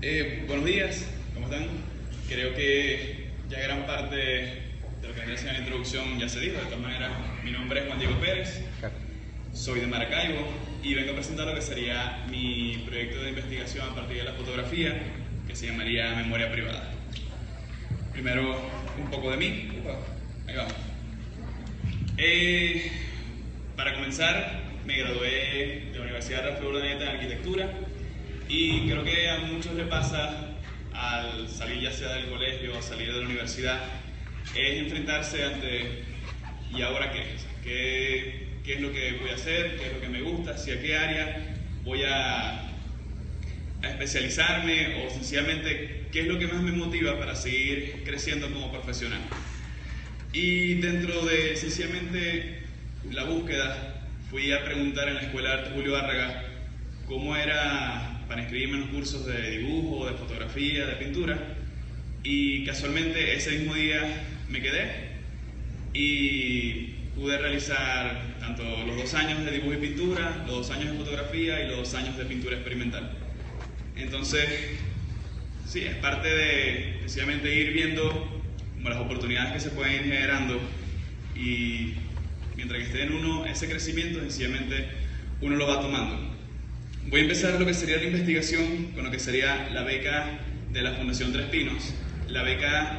Buenos días, ¿cómo están? Creo que ya gran parte de lo que venía siendo la introducción ya se dijo. De todas maneras, mi nombre es Juan Diego Pérez, soy de Maracaibo y vengo a presentar lo que sería mi proyecto de investigación a partir de la fotografía, que se llamaría Memoria Privada. Primero, un poco de mí. Ahí vamos. Para comenzar, me gradué de la Universidad Rafael Urdaneta en Arquitectura y creo que a muchos les pasa al salir ya sea del colegio o salir de la universidad es enfrentarse ante ¿y ahora qué? O sea, ¿qué es lo que voy a hacer? ¿Qué es lo que me gusta? ¿Hacia qué área voy a especializarme? O sencillamente, ¿qué es lo que más me motiva para seguir creciendo como profesional? Y dentro de sencillamente la búsqueda, fui a preguntar en la Escuela de Arte Julio Bárraga cómo era para inscribirme en los cursos de dibujo, de fotografía, de pintura, y casualmente ese mismo día me quedé y pude realizar tanto los 2 años de dibujo y pintura, los 2 años de fotografía y los 2 años de pintura experimental. Entonces, sí, es parte de sencillamente ir viendo como las oportunidades que se pueden ir generando, y mientras que esté en uno ese crecimiento, sencillamente uno lo va tomando. Voy a empezar lo que sería la investigación con lo que sería la beca de la Fundación Tres Pinos. La beca,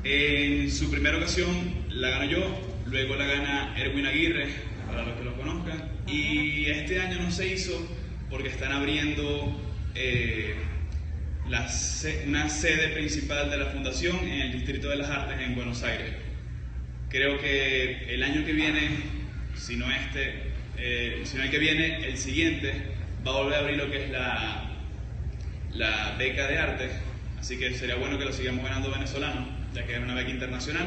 en su primera ocasión la gano yo, luego la gana Erwin Aguirre, para los que lo conozcan, y este año no se hizo porque están abriendo una sede principal de la fundación en el Distrito de las Artes en Buenos Aires. Creo que el año que viene, si no el que viene, el siguiente va a volver a abrir lo que es la beca de arte, así que sería bueno que lo sigamos ganando venezolanos, ya que es una beca internacional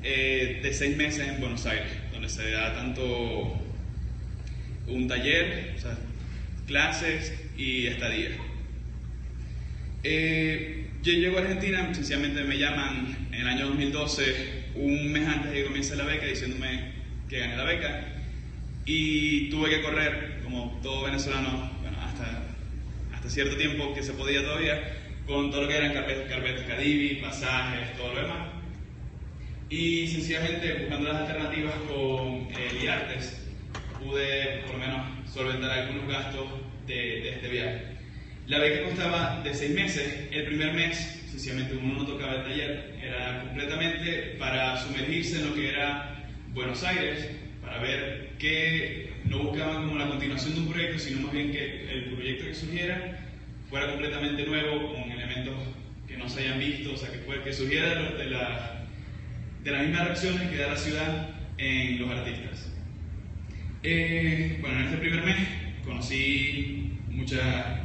de 6 meses en Buenos Aires, donde se da tanto un taller, o sea, clases y estadía. Yo llego a Argentina, sencillamente me llaman en el año 2012, un mes antes de que comience la beca, diciéndome que gané la beca, y tuve que correr, como todo venezolano, bueno, hasta cierto tiempo que se podía todavía, con todo lo que eran carpetas Cadivi, pasajes, todo lo demás, y sencillamente buscando las alternativas con el IARTES, pude por lo menos solventar algunos gastos de este viaje. La beca constaba de 6 meses. El primer mes, sencillamente uno no tocaba el taller, era completamente para sumergirse en lo que era Buenos Aires, para ver que no buscaban como la continuación de un proyecto, sino más bien que el proyecto que surgiera fuera completamente nuevo, con elementos que no se hayan visto, o sea, que surgiera de las mismas reacciones que da la ciudad en los artistas. Bueno, en este primer mes conocí mucha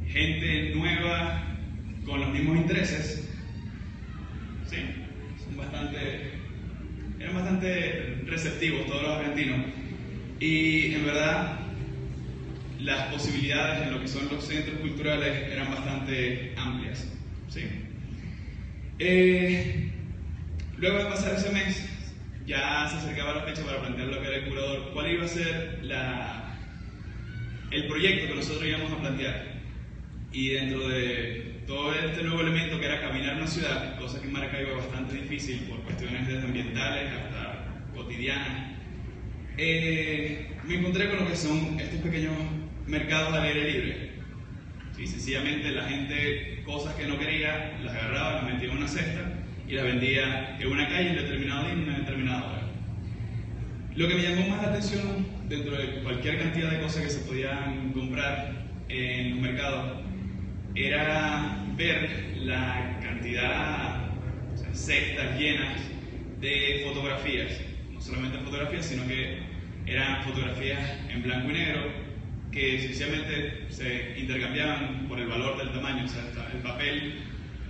gente nueva con los mismos intereses. Sí, eran bastante receptivos todos los argentinos, y en verdad las posibilidades en lo que son los centros culturales eran bastante amplias. ¿Sí? Luego de pasar ese mes, ya se acercaba la fecha para plantear lo que era el curador, cuál iba a ser el proyecto que nosotros íbamos a plantear. Y dentro de todo este nuevo elemento que era caminar una ciudad, cosa que en Maracaibo es bastante difícil por cuestiones desde ambientales hasta cotidianas, me encontré con lo que son estos pequeños mercados al aire libre. Sí, sencillamente la gente, cosas que no quería, las agarraba, las metía en una cesta y las vendía en una calle en determinado día, en una determinada hora. Lo que me llamó más la atención, dentro de cualquier cantidad de cosas que se podían comprar en los mercados, era ver la cantidad, o sea, cestas llenas de fotografías. No solamente fotografías, sino que eran fotografías en blanco y negro que sencillamente se intercambiaban por el valor del tamaño. O sea, el papel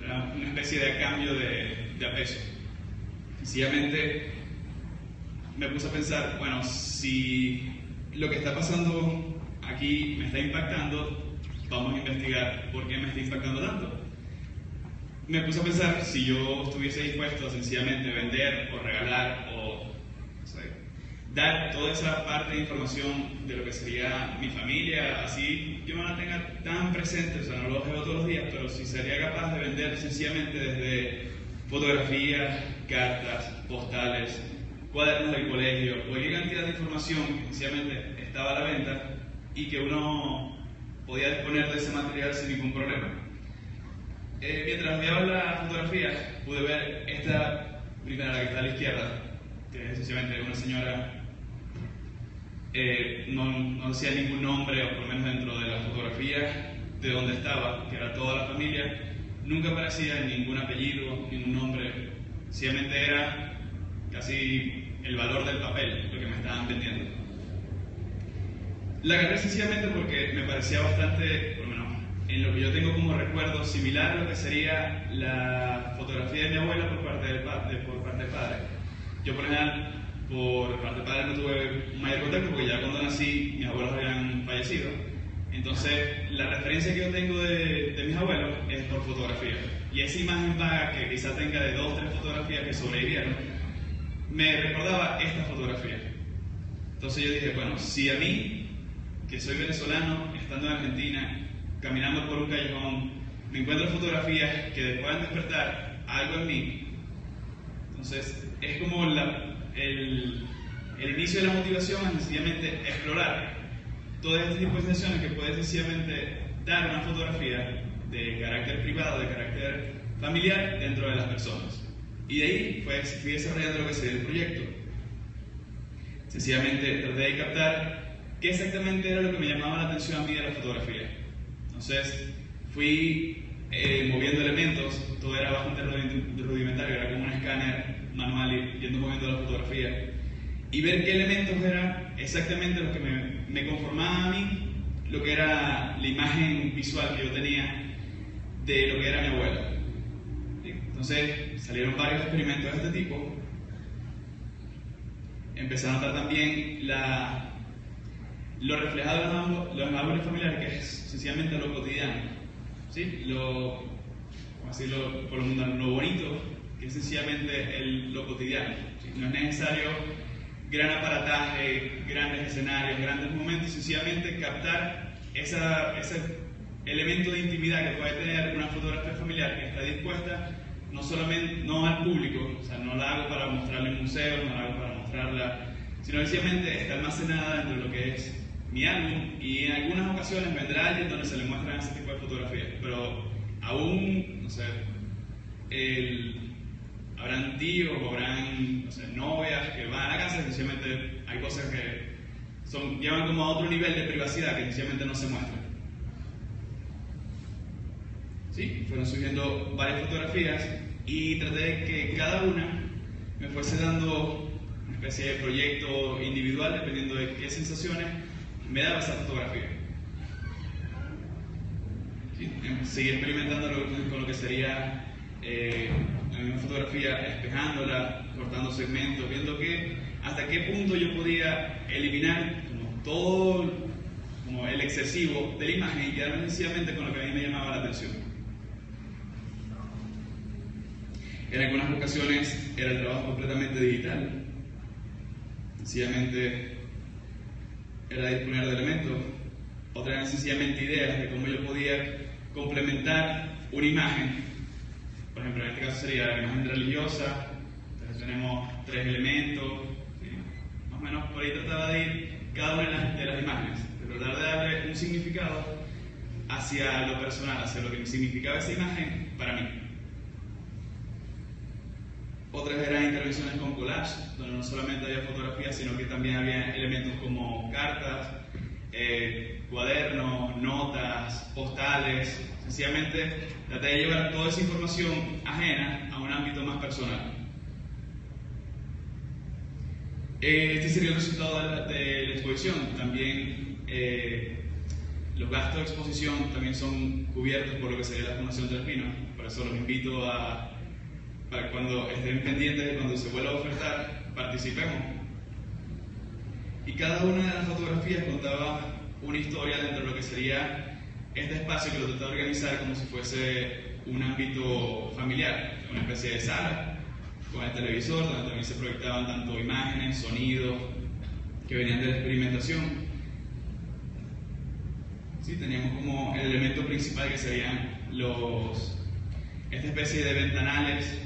era una especie de cambio de apeso. Sencillamente me puse a pensar, bueno, si lo que está pasando aquí me está impactando, vamos a investigar por qué me está impactando tanto. Me puse a pensar, si yo estuviese dispuesto a sencillamente vender o regalar o, no sé, dar toda esa parte de información de lo que sería mi familia, así yo no la tenga tan presente, o sea, no los veo todos los días, pero sí sería capaz de vender sencillamente desde fotografías, cartas, postales, cuadernos del colegio, cualquier cantidad de información que sencillamente estaba a la venta y que uno podía disponer de ese material sin ningún problema. Mientras miraba las fotografías, pude ver esta primera, la que está a la izquierda, que es sencillamente una señora. No decía ningún nombre, o por lo menos dentro de la fotografía de donde estaba, que era toda la familia, nunca aparecía ningún apellido, ningún nombre, sencillamente era casi el valor del papel lo que me estaban vendiendo. La agarré sencillamente porque me parecía bastante, por lo menos en lo que yo tengo como recuerdo, similar a lo que sería la fotografía de mi abuela por parte de padre. Yo por general, por parte de padre no tuve un mayor contacto porque ya cuando nací mis abuelos habían fallecido. Entonces la referencia que yo tengo de mis abuelos es por fotografía. Y esa imagen vaga que quizá tenga de 2 o 3 fotografías que sobrevivieron, me recordaba esta fotografía. Entonces yo dije, bueno, si a mí, que soy venezolano, estando en Argentina, caminando por un callejón, me encuentro fotografías que puedan despertar algo en mí, entonces es como el inicio de la motivación es sencillamente explorar todo este tipo de sensaciones que puede sencillamente dar una fotografía de carácter privado, de carácter familiar dentro de las personas. Y de ahí fui desarrollando lo que sería el proyecto. Sencillamente traté de captar qué exactamente era lo que me llamaba la atención a mí de la fotografía. Entonces fui moviendo elementos, todo era bastante rudimentario, era como un escáner manual y yendo moviendo la fotografía y ver qué elementos eran exactamente los que me conformaban a mí, lo que era la imagen visual que yo tenía de lo que era mi abuela. Entonces salieron varios experimentos de este tipo. Empecé a notar también lo reflejado en los árboles familiares, que es sencillamente lo cotidiano, ¿sí? Lo bonito, que es sencillamente lo cotidiano, ¿sí? No es necesario gran aparataje, grandes escenarios, grandes momentos, sencillamente captar ese elemento de intimidad que puede tener una fotografía familiar que está dispuesta no al público, o sea, no la hago para mostrarla en museos, no la hago para mostrarla, sino sencillamente está almacenada dentro de lo que es mi álbum, y en algunas ocasiones vendrá alguien donde se le muestran ese tipo de fotografías, pero aún, no sé, habrán tíos o habrán, no sé, novias que van a la casa y sencillamente hay cosas que llevan como a otro nivel de privacidad que sencillamente no se muestran. Sí, fueron subiendo varias fotografías y traté de que cada una me fuese dando una especie de proyecto individual dependiendo de qué sensaciones me daba esa fotografía. Sí, seguí experimentando con lo que sería la misma fotografía, espejándola, cortando segmentos, viendo hasta qué punto yo podía eliminar todo el excesivo de la imagen y quedarme sencillamente con lo que a mí me llamaba la atención. En algunas ocasiones era el trabajo completamente digital, sencillamente era disponer de elementos, otras eran sencillamente ideas de cómo yo podía complementar una imagen. Por ejemplo, en este caso sería la imagen religiosa, entonces tenemos 3 elementos, ¿sí? Más o menos por ahí trataba de ir cada una de las imágenes, de tratar de darle un significado hacia lo personal, hacia lo que significaba esa imagen para mí. Otras eran intervenciones con collage, donde no solamente había fotografías, sino que también había elementos como cartas, cuadernos, notas, postales. Sencillamente traté de llevar toda esa información ajena a un ámbito más personal. Este sería el resultado de la exposición. También los gastos de exposición también son cubiertos por lo que sería la Fundación Tres Pinos. Por eso los invito para cuando estén pendientes de cuando se vuelva a ofertar, participemos. Y cada una de las fotografías contaba una historia dentro de lo que sería este espacio, que lo trataba de organizar como si fuese un ámbito familiar, una especie de sala con el televisor donde también se proyectaban tanto imágenes, sonidos, que venían de la experimentación. Sí, teníamos como el elemento principal que serían esta especie de ventanales,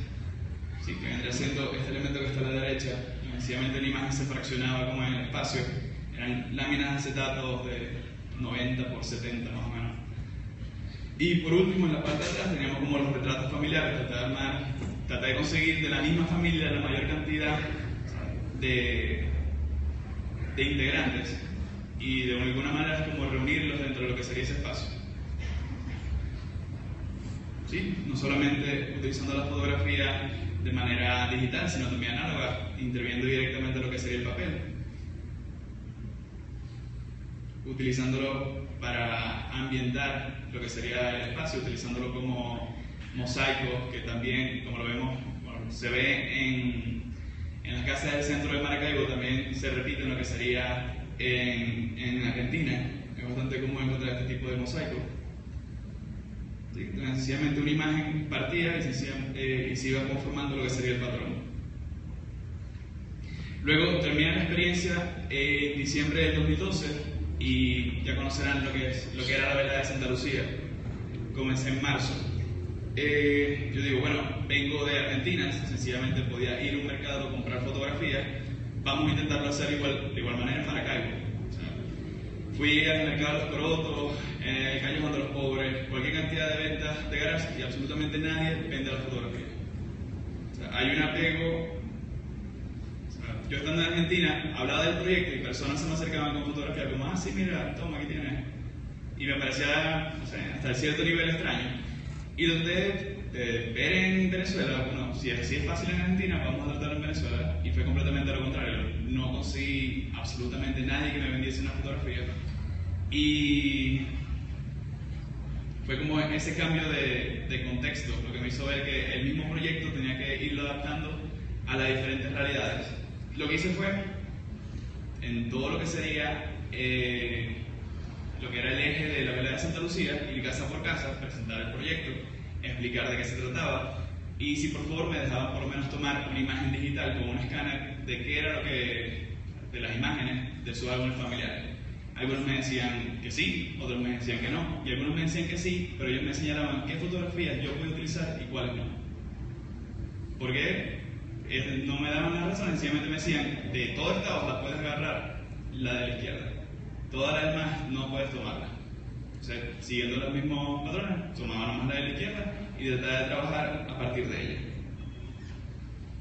sí, que vendría siendo este elemento que está a la derecha. Sencillamente la imagen se fraccionaba como en el espacio. Eran láminas de acetato de 90 por 70 más o menos. Y por último, en la parte de atrás teníamos como los retratos familiares. Tratar de conseguir de la misma familia la mayor cantidad de integrantes y de alguna manera como reunirlos dentro de lo que sería ese espacio. ¿Sí? No solamente utilizando la fotografía de manera digital, sino también análoga, interviniendo directamente en lo que sería el papel, utilizándolo para ambientar lo que sería el espacio, utilizándolo como mosaico, que también, como lo vemos, bueno, se ve en las casas del centro de Maracaibo, también se repite en lo que sería en Argentina. Es bastante común encontrar este tipo de mosaico. ¿Sí? Sencillamente una imagen partida y se iba conformando lo que sería el patrón. Luego terminé la experiencia en diciembre del 2012 y ya conocerán lo que era la vela de Santa Lucía. Comencé en marzo. Yo digo, bueno, vengo de Argentina, sencillamente podía ir a un mercado, comprar fotografías, vamos a intentarlo hacer de igual manera en Maracaibo. O sea, fui al mercado de los Corotos, el Callejón de los Pobres, cualquier cantidad de ventas de garage y absolutamente nadie vende la fotografía. O sea, hay un apego. Yo estando en Argentina, hablaba del proyecto y personas se me acercaban con fotografía como, ah, sí, mira, toma, aquí tienes. Y me parecía, no sé, hasta cierto nivel extraño. Y donde ver en Venezuela, bueno, si es fácil en Argentina, vamos a tratarlo en Venezuela. Y fue completamente lo contrario. No conseguí absolutamente nadie que me vendiese una fotografía. Y fue como ese cambio de contexto lo que me hizo ver que el mismo proyecto tenía que irlo adaptando a las diferentes realidades. Lo que hice fue, en todo lo que sería lo que era el eje de la vela de Santa Lucía, ir casa por casa, presentar el proyecto, explicar de qué se trataba y si por favor me dejaban por lo menos tomar una imagen digital con un escáner de qué era de las imágenes de sus álbumes familiares. Algunos me decían que sí, otros me decían que no, y algunos me decían que sí, pero ellos me señalaban qué fotografías yo puedo utilizar y cuáles no. Porque no me daban la razón, sencillamente me decían, de todas estas hojas puedes agarrar la de la izquierda, todas las demás no puedes tomarla. O sea, siguiendo los mismos patrones, tomaba nomás la de la izquierda y trataba de trabajar a partir de ella.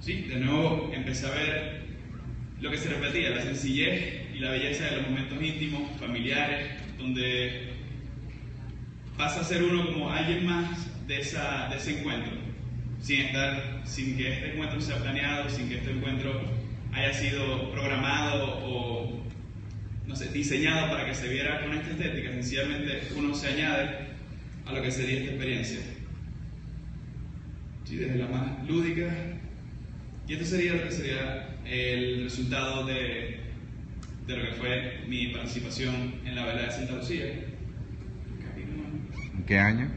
Sí, de nuevo empecé a ver lo que se repetía, la sencillez y la belleza de los momentos íntimos, familiares, donde pasa a ser uno como alguien más de ese encuentro. Sin que este encuentro sea planeado, sin que este encuentro haya sido programado o, no sé, diseñado para que se viera con esta estética. Sencillamente uno se añade a lo que sería esta experiencia. Sí, desde la más lúdica. Y esto sería lo que sería el resultado de lo que fue mi participación en la vela de Santa Lucía. ¿En qué año?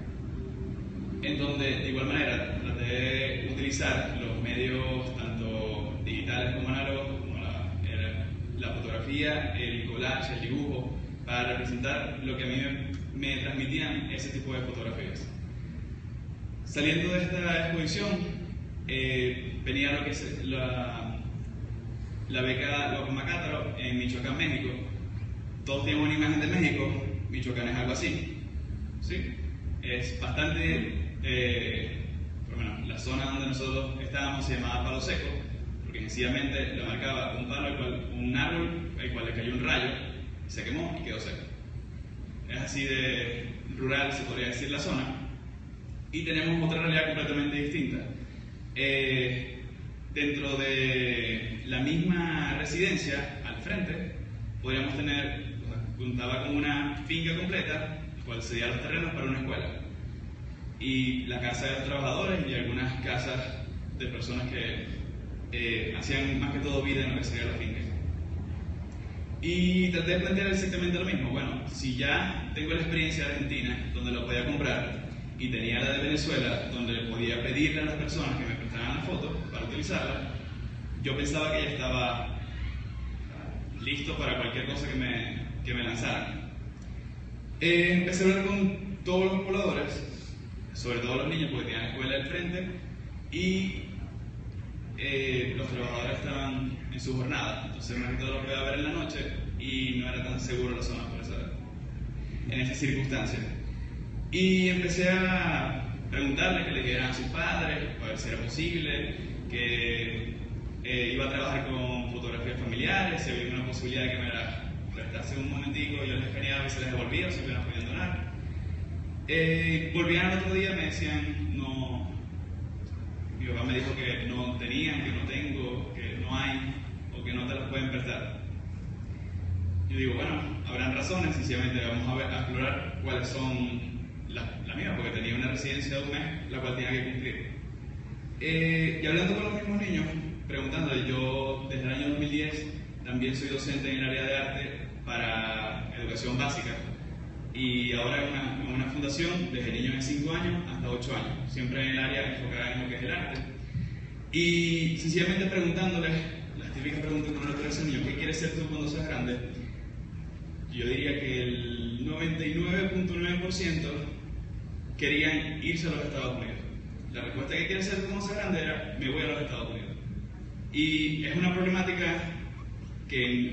En donde de igual manera traté de utilizar los medios tanto digitales como análogos, como la fotografía, el collage, el dibujo, para representar lo que a mí me transmitían ese tipo de fotografías. Saliendo de esta exposición, venía lo que es la beca López Macátaro en Michoacán, México. Todos tienen una imagen de México, Michoacán es algo así. ¿Sí? Es bastante, bueno, la zona donde nosotros estábamos se llamaba Palo Seco, porque sencillamente la marcaba un palo, un árbol, al cual le cayó un rayo, se quemó y quedó seco. Es así de rural, se podría decir, la zona. Y tenemos otra realidad completamente distinta. Dentro de la misma residencia, al frente, podríamos contaba con una finca completa, cual serían los terrenos para una escuela. Y la casa de los trabajadores y algunas casas de personas que hacían más que todo vida en lo que sería la finca. Y traté de plantear exactamente lo mismo. Bueno, si ya tengo la experiencia de Argentina, donde lo podía comprar, y tenía la de Venezuela, donde podía pedirle a las personas que me prestaran la foto para utilizarla, yo pensaba que ya estaba listo para cualquier cosa que me lanzaran. Empecé a hablar con todos los pobladores, sobre todo los niños porque tenían la escuela al frente, y los trabajadores estaban en su jornada, entonces más que todo lo podía ver en la noche y no era tan seguro la zona en esas circunstancias. Y empecé a preguntarles que le dijeran a sus padres, a ver si era posible, que iba a trabajar con fotografías familiares, si había una posibilidad de que me las prestase un momentico, yo les escaneaba y se les devolvía, o si me las podían donar. Volvían al otro día y me decían, no, mi papá me dijo que no tenían, que no tengo, que no hay, o que no te las pueden prestar. Yo digo, bueno, habrán razones, sencillamente vamos a explorar cuáles son las mías, porque tenía una residencia de un mes, la cual tenía que cumplir. Y hablando con los mismos niños, preguntándoles, yo desde el año 2010 también soy docente en el área de arte para educación básica, y ahora en una fundación desde niños de 5 años hasta 8 años, siempre en el área enfocada en lo que es el arte. Y sencillamente preguntándoles las típicas preguntas que uno le puede hacer a un niño: ¿qué quieres ser tú cuando seas grande? Yo diría que el 99.9% querían irse a los Estados Unidos. La respuesta que quieres ser tú cuando seas grande era: me voy a los Estados Unidos. Y es una problemática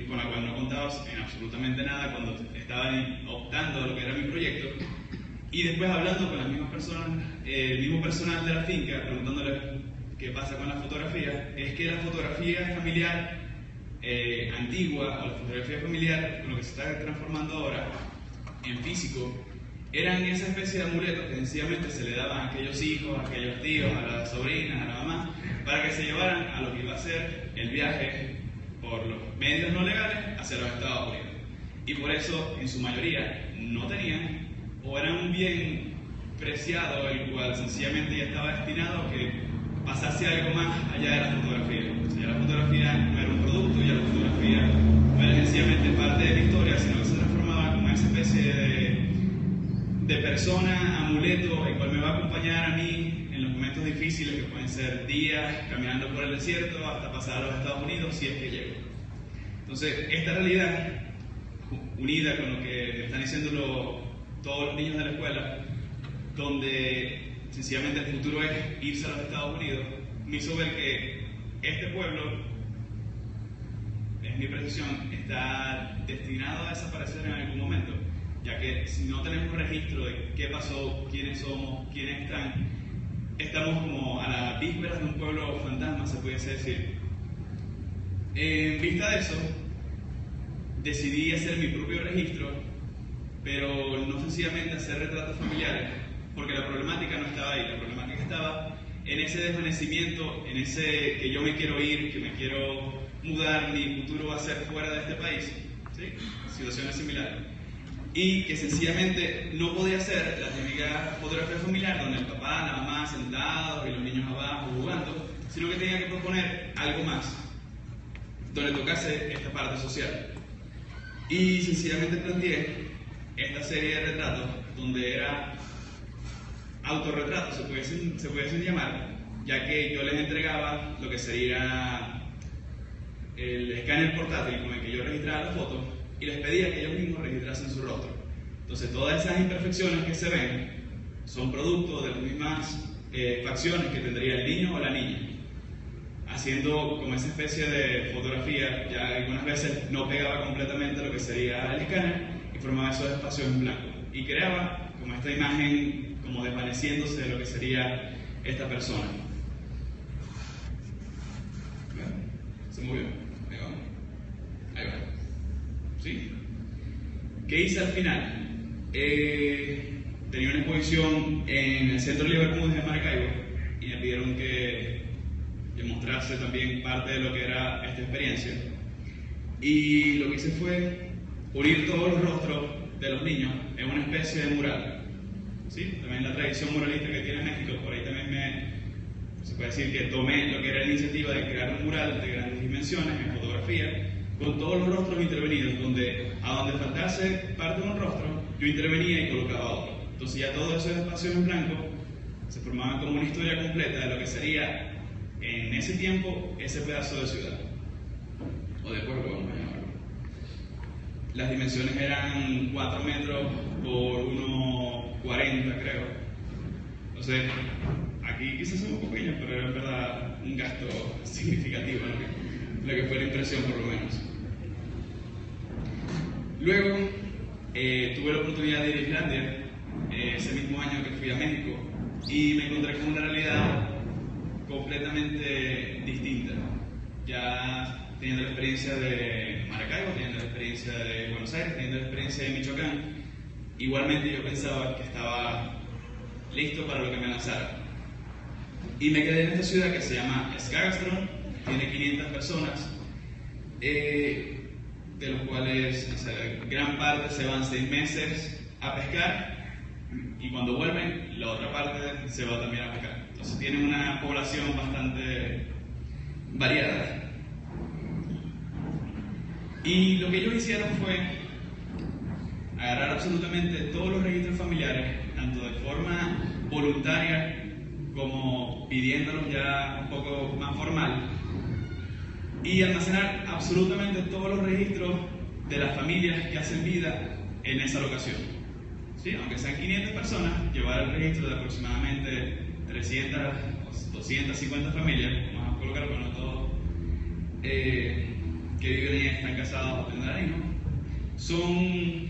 con la cual no contaba en absolutamente nada cuando estaba optando a lo que era mi proyecto, y después hablando con las mismas personas, el mismo personal de la finca, preguntándoles qué pasa con la fotografía. Es que la fotografía familiar antigua, o la fotografía familiar, con lo que se está transformando ahora en físico, eran esa especie de amuletos que sencillamente se le daban a aquellos hijos, a aquellos tíos, a las sobrinas, a la mamá, para que se llevaran a lo que iba a ser el viaje por los medios no legales hacia los Estados Unidos. Y por eso, en su mayoría, no tenían, o eran un bien preciado, el cual sencillamente ya estaba destinado a que pasase algo más allá de la fotografía. O sea, ya la fotografía no era un producto, ya la fotografía no era sencillamente parte de la historia, sino que se transformaba como una especie de persona, amuleto, el cual me va a acompañar a mí en los momentos difíciles, que pueden ser días caminando por el desierto hasta pasar a los Estados Unidos, si es que llego. Entonces, esta realidad, unida con lo que me están diciendo todos los niños de la escuela, donde sencillamente el futuro es irse a los Estados Unidos, me hizo ver que este pueblo, es mi precisión, está destinado a desaparecer en algún momento, ya que si no tenemos registro de qué pasó, quiénes somos, quiénes están, estamos como a las vísperas de un pueblo fantasma, se pudiese decir. En vista de eso, decidí hacer mi propio registro, pero no sencillamente hacer retratos familiares, porque la problemática no estaba ahí. La problemática estaba en ese desvanecimiento, en ese que yo me quiero ir, que me quiero mudar, mi futuro va a ser fuera de este país, ¿sí? Situaciones similares. Y que sencillamente no podía hacer la típica fotografía familiar donde el papá, la mamá sentados y los niños abajo jugando, sino que tenía que proponer algo más, donde tocase esta parte social. Y sencillamente planteé esta serie de retratos, donde era autorretratos, se pudiesen llamar, ya que yo les entregaba lo que sería el escáner portátil con el que yo registraba las fotos, y les pedía que ellos mismos registrasen su rostro. Entonces, todas esas imperfecciones que se ven son producto de las mismas facciones que tendría el niño o la niña, haciendo como esa especie de fotografía. Ya algunas veces no pegaba completamente lo que sería el escáner y formaba esos espacios en blanco, y creaba como esta imagen como desvaneciéndose de lo que sería esta persona. Se movió, ahí va. ¿Sí? ¿Qué hice al final? Tenía una exposición en el Centro Libre Bermúdez de Maracaibo, y me pidieron que mostrase también parte de lo que era esta experiencia. Y lo que hice fue unir todos los rostros de los niños en una especie de mural. ¿Sí? También la tradición muralista que tiene México, por ahí también se puede decir que tomé lo que era la iniciativa de crear un mural de grandes dimensiones en fotografía, con todos los rostros intervenidos, donde a donde faltase parte de un rostro, yo intervenía y colocaba otro. Entonces ya todos esos espacios en blanco se formaban como una historia completa de lo que sería en ese tiempo ese pedazo de ciudad, o de pueblo, vamos a llamarlo. Las dimensiones eran 4 metros por 1,40 creo. Entonces, aquí quizás somos pequeños, pero era en verdad un gasto significativo, ¿no? Lo que fue la impresión por lo menos. Luego, tuve la oportunidad de ir a Islandia ese mismo año que fui a México y me encontré con una realidad completamente distinta. Ya teniendo la experiencia de Maracaibo, teniendo la experiencia de Buenos Aires, teniendo la experiencia de Michoacán, igualmente yo pensaba que estaba listo para lo que me lanzara. Y me quedé en esta ciudad que se llama Skagastrom, tiene 500 personas, de los cuales, o sea, gran parte se van 6 meses a pescar y cuando vuelven la otra parte se va también a pescar. Entonces tienen una población bastante variada. Y lo que ellos hicieron fue agarrar absolutamente todos los registros familiares, tanto de forma voluntaria como pidiéndolos ya un poco más formal, y almacenar absolutamente todos los registros de las familias que hacen vida en esa locación. ¿Sí? Aunque sean 500 personas, llevar el registro de aproximadamente 300 o 250 familias, vamos a colocar con todos que viven y están casados o tendrán hijos, son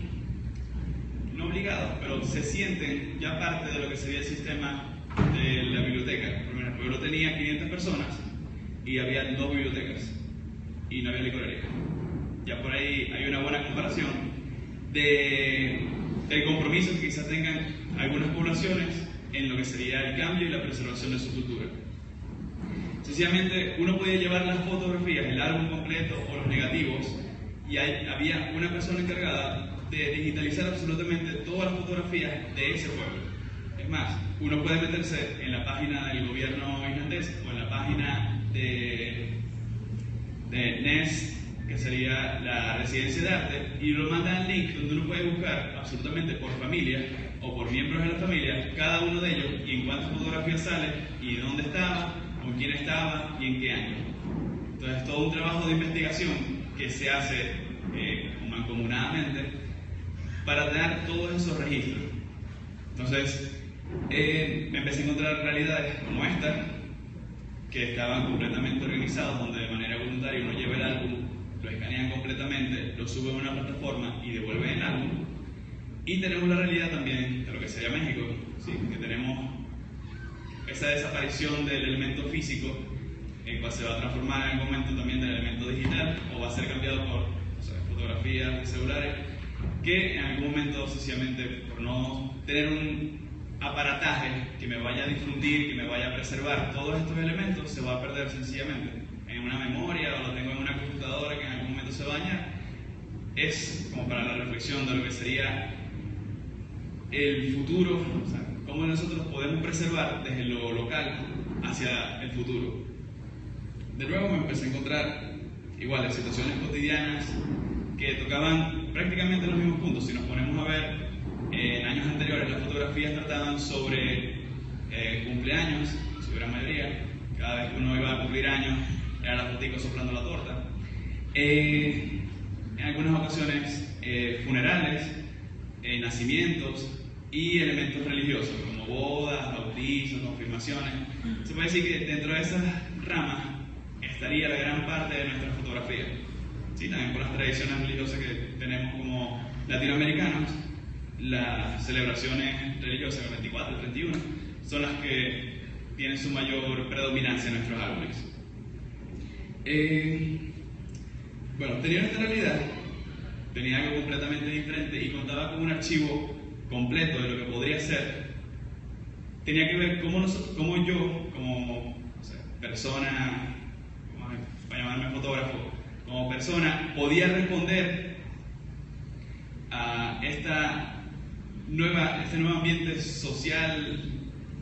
no obligados, pero se sienten ya parte de lo que sería el sistema de la biblioteca. Por ejemplo, el pueblo tenía 500 personas y había 2 bibliotecas y no había licorería. Ya por ahí hay una buena comparación del compromiso que quizás tengan algunas poblaciones en lo que sería el cambio y la preservación de su cultura. Sencillamente uno podía llevar las fotografías, el álbum completo o los negativos, y había una persona encargada de digitalizar absolutamente todas las fotografías de ese pueblo. Es más, uno puede meterse en la página del gobierno islandés o en la página de NES, que sería la residencia de arte, y lo mandan al link donde uno puede buscar absolutamente por familia o por miembros de la familia cada uno de ellos y en cuántas fotografías sale y dónde estaba, con quién estaba y en qué año. Entonces, todo un trabajo de investigación que se hace mancomunadamente para tener todos esos registros. Entonces, me empecé a encontrar realidades como esta, que estaban completamente organizados, donde de manera voluntaria uno lleva el álbum, lo escanean completamente, lo sube a una plataforma y devuelve el álbum. Y tenemos la realidad también de lo que sería México, ¿sí? Que tenemos esa desaparición del elemento físico, el cual se va a transformar en algún momento también del elemento digital, o va a ser cambiado por fotografías de celulares, que en algún momento, sencillamente, por no tener un aparataje que me vaya a difundir, que me vaya a preservar todos estos elementos, se va a perder sencillamente en una memoria o lo tengo en una computadora que en algún momento se va a dañar. Es como para la reflexión de lo que sería el futuro, o sea, cómo nosotros podemos preservar desde lo local hacia el futuro. De nuevo me empecé a encontrar igual en situaciones cotidianas que tocaban prácticamente los mismos puntos. Si nos ponemos a ver, en años anteriores las fotografías trataban sobre cumpleaños, su gran mayoría. Cada vez que uno iba a cumplir años era la fotico soplando la torta. En algunas ocasiones funerales, nacimientos y elementos religiosos como bodas, bautizos, confirmaciones. Se puede decir que dentro de esas ramas estaría la gran parte de nuestra fotografía. Sí, también por las tradiciones religiosas que tenemos como latinoamericanos, las celebraciones religiosas, el 24, el 31, son las que tienen su mayor predominancia en nuestros álbumes. Bueno, tenía esta realidad, tenía algo completamente diferente y contaba con un archivo completo de lo que podría ser. Tenía que ver cómo yo, como persona, para llamarme fotógrafo, como persona, podía responder a este nuevo ambiente social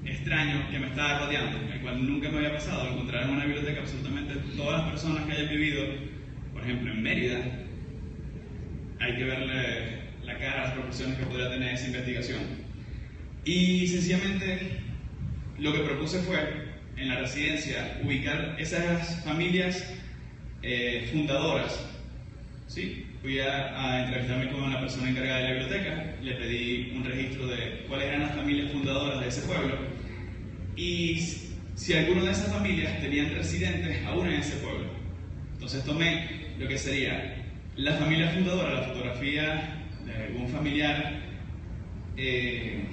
extraño que me estaba rodeando, el cual nunca me había pasado. Encontrar en una biblioteca absolutamente todas las personas que hayan vivido, por ejemplo, en Mérida, hay que verle la cara a las proporciones que podría tener esa investigación. Y sencillamente lo que propuse fue, en la residencia, ubicar esas familias fundadoras, Sí, fui a entrevistarme con la persona encargada de la biblioteca, le pedí un registro de cuáles eran las familias fundadoras de ese pueblo y si alguna de esas familias tenían residentes aún en ese pueblo. Entonces tomé lo que sería la familia fundadora, la fotografía de algún familiar que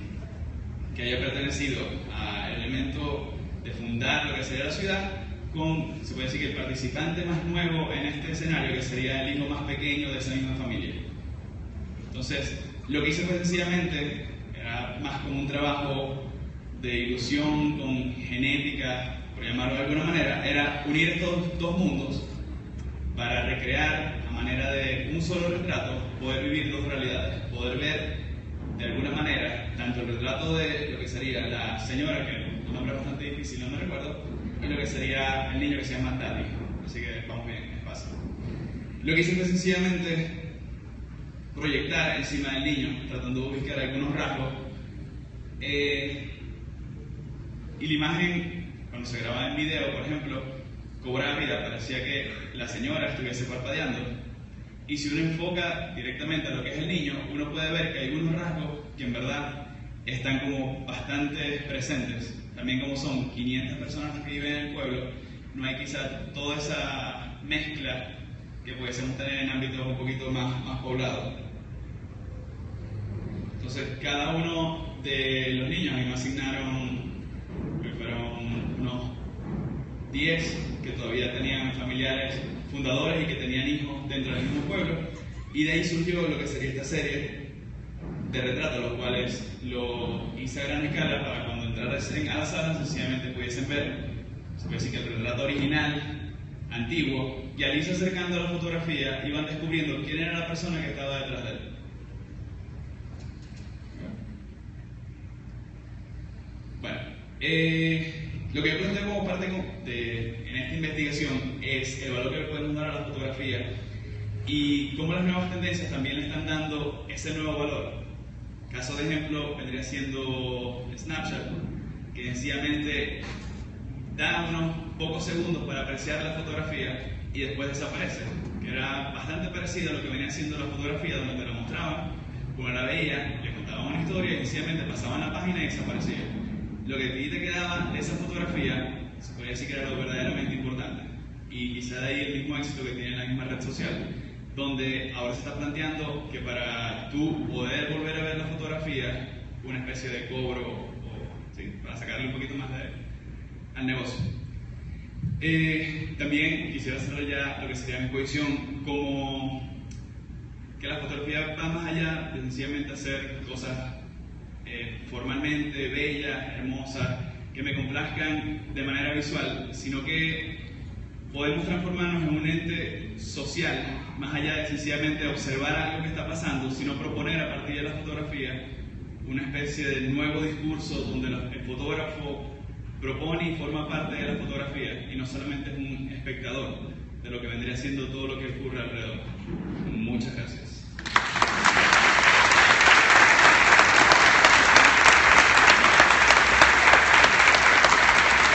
haya pertenecido al elemento de fundar lo que sería la ciudad, con, se puede decir que el participante más nuevo en este escenario, que sería el hijo más pequeño de esa misma familia. Entonces, lo que hice fue sencillamente, era más como un trabajo de ilusión con genética, por llamarlo de alguna manera, era unir estos dos mundos para recrear a manera de un solo retrato, poder vivir dos realidades, poder ver de alguna manera tanto el retrato de lo que sería la señora, que el nombre es bastante difícil, no me recuerdo, y lo que sería el niño, que se llama Tati. Así que vamos bien, es fácil. Lo que hice fue sencillamente proyectar encima del niño, tratando de ubicar algunos rasgos, y la imagen, cuando se grababa en video, por ejemplo, cobraba vida, parecía que la señora estuviese parpadeando. Y si uno enfoca directamente a lo que es el niño, uno puede ver que hay algunos rasgos que en verdad están como bastante presentes. También como son 500 personas las que viven en el pueblo, no hay quizá toda esa mezcla que pudiésemos tener en ámbitos un poquito más poblados. Entonces, cada uno de los niños, a mí me asignaron, que fueron unos 10 que todavía tenían familiares fundadores y que tenían hijos dentro del mismo pueblo, y de ahí surgió lo que sería esta serie de retratos, los cuales lo hice a gran escala para cuando entraran a la sala sencillamente pudiesen ver, se puede decir que el retrato original, antiguo, y al irse acercando a la fotografía iban descubriendo quién era la persona que estaba detrás de él. Bueno, lo que yo presenté como parte en esta investigación es el valor que le podemos dar a la fotografía y cómo las nuevas tendencias también le están dando ese nuevo valor. Caso de ejemplo vendría siendo Snapchat, que sencillamente da unos pocos segundos para apreciar la fotografía y después desaparece, que era bastante parecido a lo que venía siendo la fotografía, donde te la mostraban, uno la veía, le contaban una historia y sencillamente pasaban la página y desaparecía. Lo que a ti te quedaba de esa fotografía, se podría decir que era lo verdaderamente importante. Y quizá de ahí el mismo éxito que tiene la misma red social, donde ahora se está planteando que para tú poder volver a ver la fotografía, una especie de cobro, ¿sí?, para sacarle un poquito más al negocio. También quisiera hacer ya lo que sería mi posición, como que la fotografía va más allá de sencillamente hacer cosas formalmente bellas, hermosas, que me complazcan de manera visual, sino que podemos transformarnos en un ente social, más allá de sencillamente observar algo que está pasando, sino proponer a partir de la fotografía una especie de nuevo discurso donde el fotógrafo propone y forma parte de la fotografía y no solamente es un espectador de lo que vendría siendo todo lo que ocurre alrededor. Muchas gracias.